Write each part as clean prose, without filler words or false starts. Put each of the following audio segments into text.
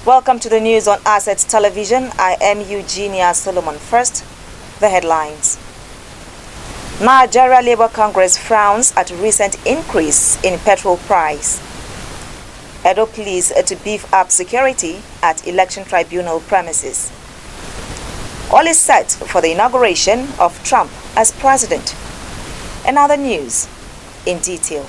Welcome to the news on Assets Television. I am Eugenia Solomon. First, the headlines. Nigeria Labour Congress frowns at recent increase in petrol price. Edo pleads to beef up security at election tribunal premises. All is set for the inauguration of Trump as president. And other news in detail.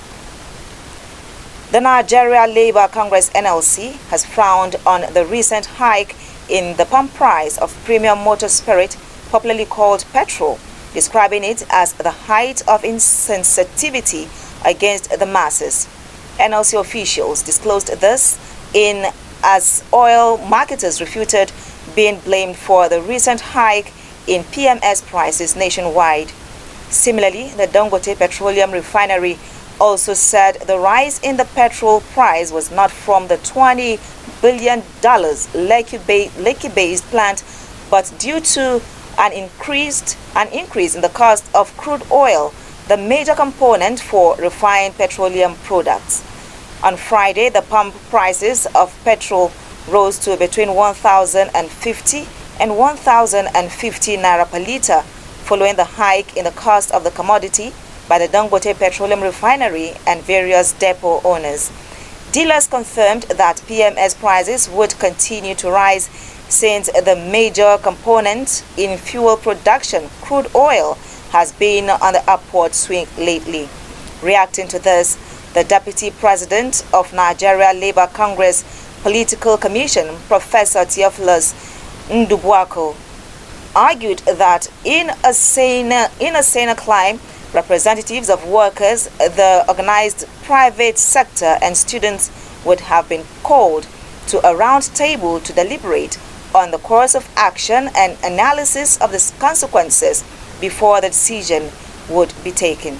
The Nigeria Labour Congress NLC has frowned on the recent hike in the pump price of premium motor spirit, popularly called petrol, describing it as the height of insensitivity against the masses. NLC officials disclosed this as oil marketers refuted being blamed for the recent hike in PMS prices nationwide. Similarly, the Dangote Petroleum Refinery also said the rise in the petrol price was not from the $20 billion Lekki-based plant, but due to an increase in the cost of crude oil, the major component for refined petroleum products. On Friday, the pump prices of petrol rose to between 1,050 and 1,050 naira per liter, following the hike in the cost of the commodity by the Dangote Petroleum Refinery and various depot owners. Dealers confirmed that PMS prices would continue to rise since the major component in fuel production, crude oil, has been on the upward swing lately. Reacting to this, the Deputy President of Nigeria Labour Congress Political Commission, Professor Theophilus Ndubuako, argued that in a saner climate, representatives of workers, the organized private sector, and students would have been called to a round table to deliberate on the course of action and analysis of the consequences before the decision would be taken.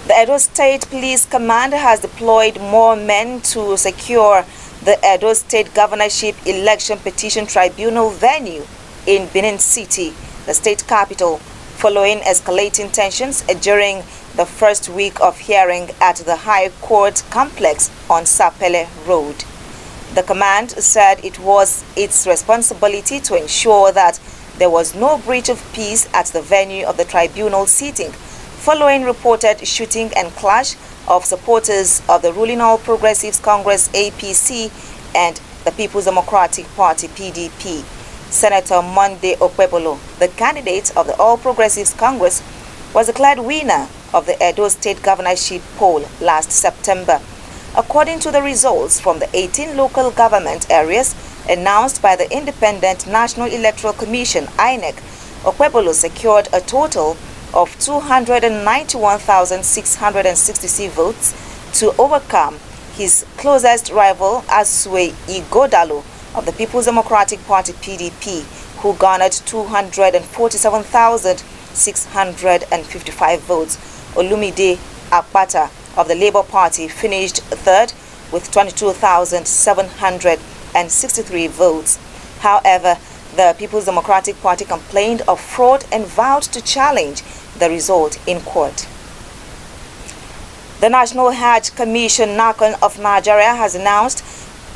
The Edo State Police Command has deployed more men to secure the Edo State Governorship Election Petition Tribunal venue in Benin City, the state capital, following escalating tensions during the first week of hearing at the High Court complex on Sapele Road. The command said it was its responsibility to ensure that there was no breach of peace at the venue of the tribunal sitting, following reported shooting and clash of supporters of the ruling All Progressives Congress APC and the People's Democratic Party PDP. Senator Monday Okwebolo, the candidate of the All Progressives Congress, was declared winner of the Edo State governorship poll last September. According to the results from the 18 local government areas announced by the Independent National Electoral Commission (INEC), Okwebolo secured a total of 291,666 votes to overcome his closest rival, Asue Igodalo, of the People's Democratic Party PDP, who garnered 247,655 votes. Olumide Akpata of the Labour Party finished third with 22,763 votes. However, the People's Democratic Party complained of fraud and vowed to challenge the result in court. The National Hajj Commission (NACON) of Nigeria has announced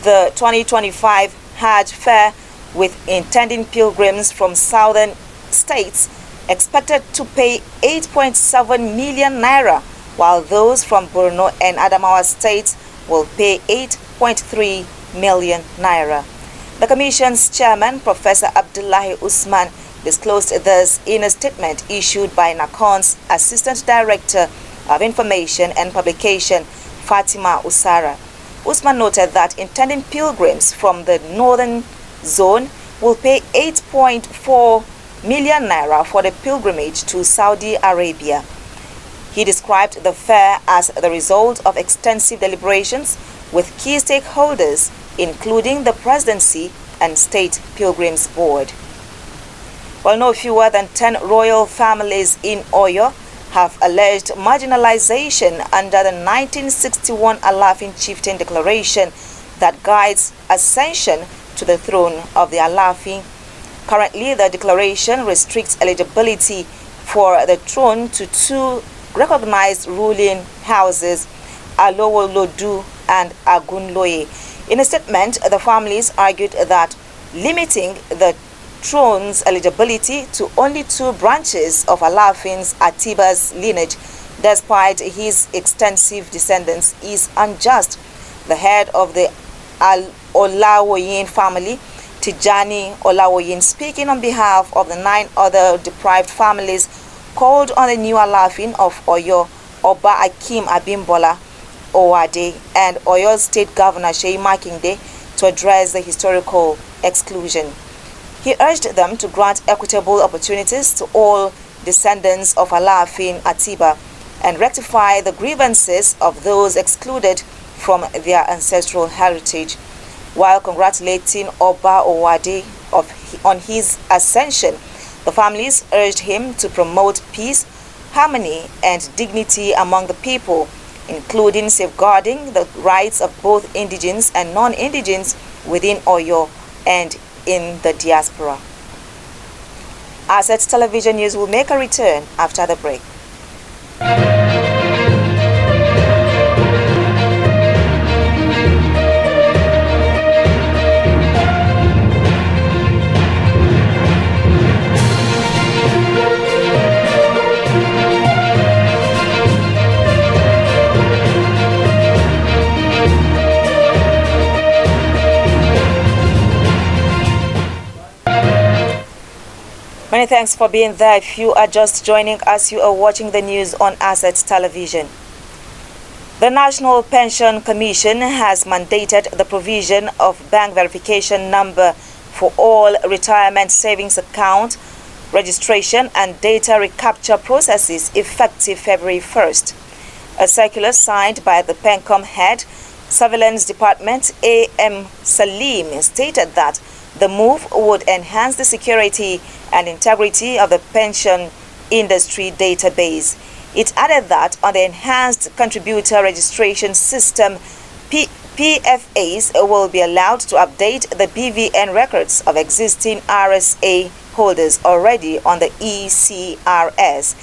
the 2025 Hajj Fair, with intending pilgrims from southern states expected to pay 8.7 million naira, while those from Borno and Adamawa states will pay 8.3 million naira. The Commission's chairman, Professor Abdullahi Usman, disclosed this in a statement issued by NACON's Assistant Director of Information and Publication, Fatima Usara. Usman noted that intending pilgrims from the northern zone will pay 8.4 million naira for the pilgrimage to Saudi Arabia. He described the fair as the result of extensive deliberations with key stakeholders, including the Presidency and State Pilgrims Board. While no fewer than 10 royal families in Oyo have alleged marginalization under the 1961 Alafin Chieftain Declaration that guides ascension to the throne of the Alafin. Currently, the declaration restricts eligibility for the throne to two recognized ruling houses, Alowolodu and Agunloye. In a statement, the families argued that limiting the throne's eligibility to only 2 branches of Alaafin's Atiba's lineage, despite his extensive descendants, is unjust. The head of the Olawoyin family, Tijani Olawoyin, speaking on behalf of the 9 other deprived families, called on the new Alaafin of Oyo, Oba Akim Abimbola Owade, and Oyo State Governor Seyi Makinde to address the historical exclusion. He urged them to grant equitable opportunities to all descendants of Alaafin Atiba and rectify the grievances of those excluded from their ancestral heritage. While congratulating Oba Owade on his ascension, the families urged him to promote peace, harmony, and dignity among the people, including safeguarding the rights of both indigenes and non-indigenes within Oyo and in the diaspora. Asset Television News will make a return after the break. Many thanks for being there. If you are just joining us, you are watching the news on Asset Television. The National Pension Commission has mandated the provision of bank verification number for all retirement savings account registration and data recapture processes effective February 1st. A circular signed by the PENCOM head, Surveillance Department A.M. Salim, stated that the move would enhance the security and integrity of the pension industry database. It added that on the enhanced contributor registration system, PFAs will be allowed to update the BVN records of existing RSA holders already on the ECRS.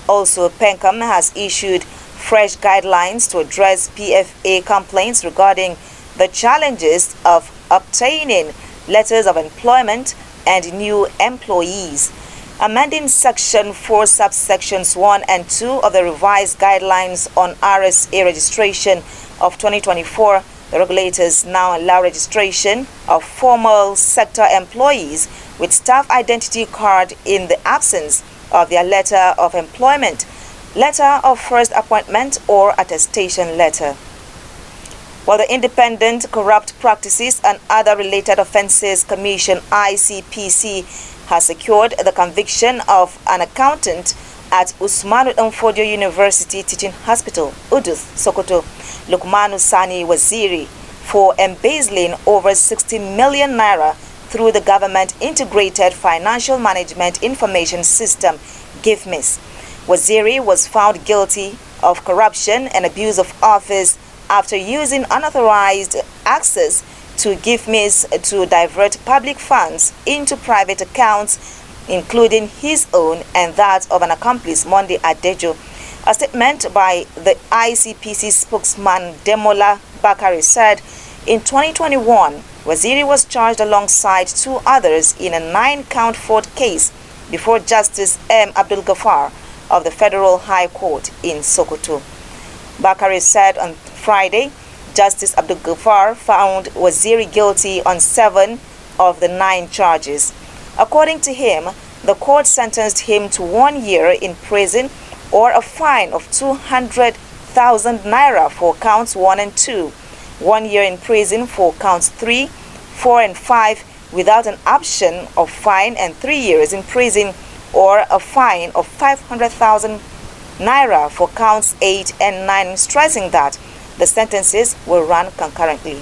Also, PENCOM has issued fresh guidelines to address PFA complaints regarding the challenges of obtaining letters of employment and new employees. Amending Section 4 subsections 1 and 2 of the revised guidelines on RSA registration of 2024, the regulators now allow registration of formal sector employees with staff identity card in the absence of their letter of employment, letter of first appointment, or attestation letter. While the Independent Corrupt Practices and Other Related Offences Commission (ICPC) has secured the conviction of an accountant at Usmanu Danfodio University Teaching Hospital, Uduth, Sokoto, Lukmanu Sani Waziri, for embezzling over 60 million naira through the Government Integrated Financial Management Information System (GIFMIS). Waziri was found guilty of corruption and abuse of office after using unauthorized access to GIFMIS to divert public funds into private accounts, including his own and that of an accomplice, Monday Adejo. A statement by the ICPC spokesman Demola Bakari said in 2021, Waziri was charged alongside 2 others in a 9-count fraud case before Justice M. Abdul Ghaffar of the Federal High Court in Sokoto. Bakari said on Friday, Justice Abdul Ghaffar found Waziri guilty on 7 of the 9 charges. According to him, the court sentenced him to 1 year in prison or a fine of 200,000 naira for counts 1 and 2, 1 year in prison for counts 3, 4, and 5 without an option of fine, and 3 years in prison or a fine of 500,000 naira for counts 8 and 9, stressing that the sentences will run concurrently.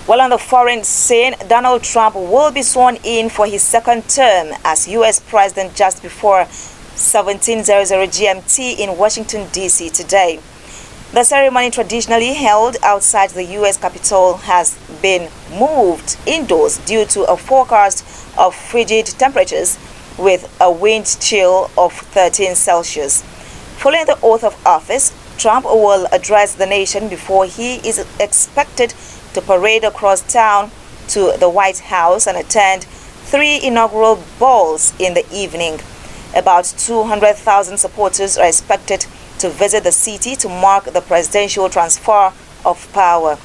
While on the foreign scene, Donald Trump will be sworn in for his 2nd term as U.S. President just before 1700 GMT in Washington, D.C. today. The ceremony, traditionally held outside the U.S. Capitol, has been moved indoors due to a forecast of frigid temperatures with a wind chill of 13 Celsius. Following the oath of office, Trump will address the nation before he is expected to parade across town to the White House and attend 3 inaugural balls in the evening. About 200,000 supporters are expected to visit the city to mark the presidential transfer of power.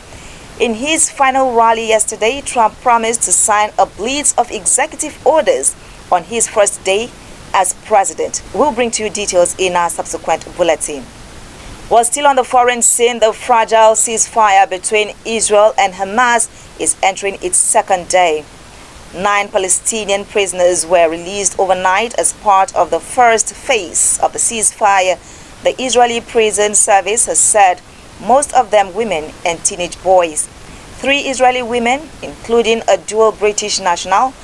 In his final rally yesterday, Trump promised to sign a blitz of executive orders on his first day as president. We'll bring to you details in our subsequent bulletin. While still on the foreign scene, the fragile ceasefire between Israel and Hamas is entering its second day. 9 Palestinian prisoners were released overnight as part of the first phase of the ceasefire. The Israeli prison service has said most of them women and teenage boys. 3 Israeli women, including a dual British national,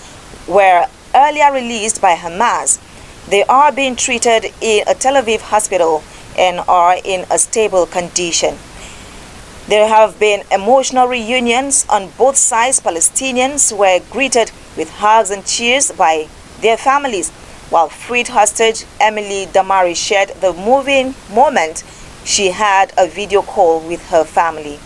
were earlier released by Hamas. They are being treated in a Tel Aviv hospital and are in a stable condition. There have been emotional reunions on both sides. Palestinians were greeted with hugs and cheers by their families, while freed hostage Emily Damari shared the moving moment she had a video call with her family.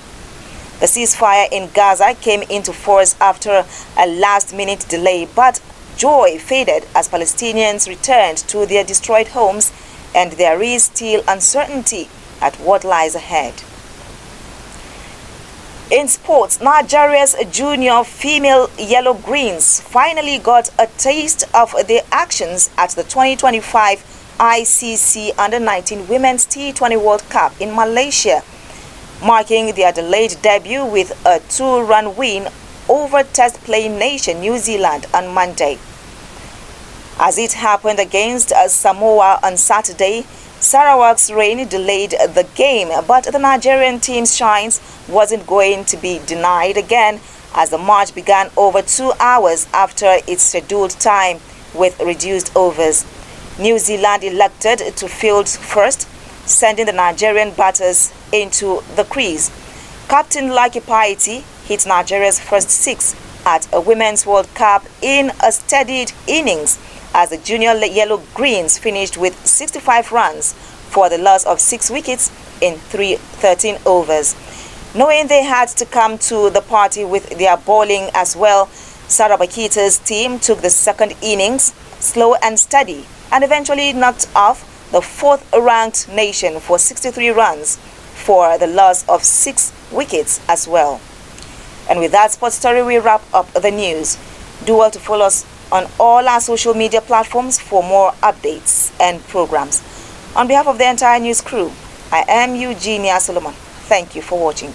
The ceasefire in Gaza came into force after a last-minute delay, but joy faded as Palestinians returned to their destroyed homes, and there is still uncertainty at what lies ahead. In sports, Nigeria's junior female Yellow Greens finally got a taste of their actions at the 2025 ICC Under-19 Women's T20 World Cup in Malaysia, marking their delayed debut with a 2-run win over test-playing nation New Zealand on Monday. As it happened against Samoa on Saturday, Sarawak's rain delayed the game, but the Nigerian team's shines wasn't going to be denied again as the match began over 2 hours after its scheduled time with reduced overs. New Zealand elected to field first, sending the Nigerian batters into the crease. Captain Lucky Piety hit Nigeria's first 6 at a Women's World Cup in a steadied innings as the junior Yellow Greens finished with 65 runs for the loss of 6 wickets in 13 overs. Knowing they had to come to the party with their bowling as well, Sarabakita's team took the second innings slow and steady and eventually knocked off the 4th-ranked nation for 63 runs for the loss of 6 wickets as well. And with that sports story, we wrap up the news. Do well to follow us on all our social media platforms for more updates and programs. On behalf of the entire news crew, I am Eugenia Solomon. Thank you for watching.